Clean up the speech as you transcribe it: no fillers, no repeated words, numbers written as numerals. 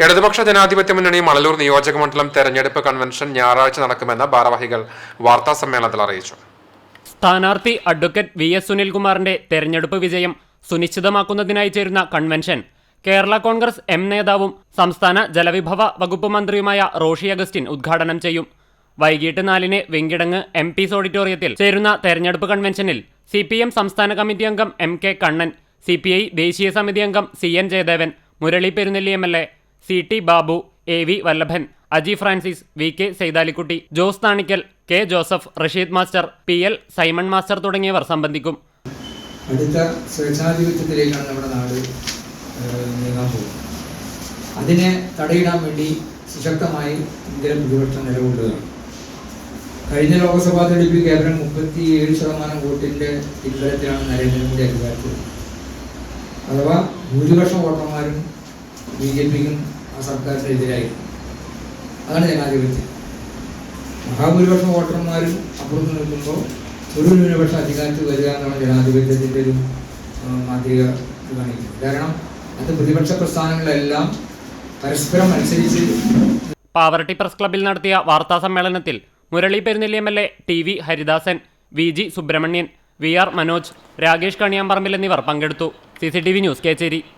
ഇടതുപക്ഷ ജനാധിപത്യ മുന്നണി മണലൂർ നിയോജക മണ്ഡലം തെരഞ്ഞെടുപ്പ് കൺവെൻഷൻ ഞായറാഴ്ച നടക്കുമെന്ന് ഭാരവാഹികൾ വാർത്താ സമ്മേളനത്തിൽ അറിയിച്ചു. സ്ഥാനാർത്ഥി അഡ്വക്കേറ്റ് വി.എസ്. സുനിൽകുമാറിന്റെ തെരഞ്ഞെടുപ്പ് വിജയം സുനിശ്ചിതമാക്കുന്നതിനായി ചേരുന്ന കൺവെൻഷൻ കേരള കോൺഗ്രസ് എം നേതാവും സംസ്ഥാന ജലവിഭവ വകുപ്പ് മന്ത്രിയുമായ റോഷി അഗസ്റ്റിൻ ഉദ്ഘാടനം ചെയ്യും. വൈകിട്ട് 4-ന് വെങ്കിടങ്ങ് എം.പീസ് ഓഡിറ്റോറിയത്തിൽ ചേരുന്ന തെരഞ്ഞെടുപ്പ് കൺവെൻഷനിൽ CPM സംസ്ഥാന കമ്മിറ്റി അംഗം M.K. കണ്ണൻ, CPI ദേശീയ സമിതി അംഗം C.N. Jayadevan, Murali Perunnelli MLA, C.T. Babu, A.V. Vallabhan, Aji Francis, V.K. Saithalikutty, Jose Thanikkal, K. Joseph, Rasheed master, P.L. Simon master തുടങ്ങിയവർ സംബന്ധിക്കും. അടുത്ത സ്വേച്ഛാധിപത്യത്തിലേക്കാണ് നമ്മുടെ നാട് നീങ്ങാൻ പോകുന്നത്. അതിനെ തടയിടാൻ വേണ്ടി സുശക്തമായി ഇന്ത്യൻ പ്രതിപക്ഷം നിലകൊള്ളുകയാണ്. കഴിഞ്ഞ ലോക്സഭാ തെരഞ്ഞെടുപ്പിൽ കേവലം 37% വോട്ടിന്റെ പിൻബലത്തിലാണ് നരേന്ദ്രമോദി അധികാരത്തിൽ. അഥവാ ഭൂരിപക്ഷം വോട്ടർമാരും BJPക്കും ആ സർക്കാരിനെതിരായി. അതാണ് ജനാധിപത്യം. മഹാഭൂരിപക്ഷം വോട്ടർമാരും അപ്പുറത്ത് നിൽക്കുമ്പോൾ ഒരു ന്യൂനപക്ഷം അധികാരത്തിൽ വരിക എന്നാണ് ജനാധിപത്യത്തിൻ്റെ ഒരു മാതൃക കാണിക്കുന്നത്. കാരണം അത് പ്രതിപക്ഷ പ്രസ്ഥാനങ്ങളെല്ലാം പരസ്പരം മത്സരിച്ച്. പാവറട്ടി പ്രസ് ക്ലബിൽ നടത്തിയ വാർത്താ സമ്മേളനത്തിൽ Murali Perunnelli MLA, TV Haridasan, VG Subramanian, VR Manoj, Rakesh Kaniyamparambil എന്നിവർ പങ്കെടുത്തു. CCTV news, Kecheri.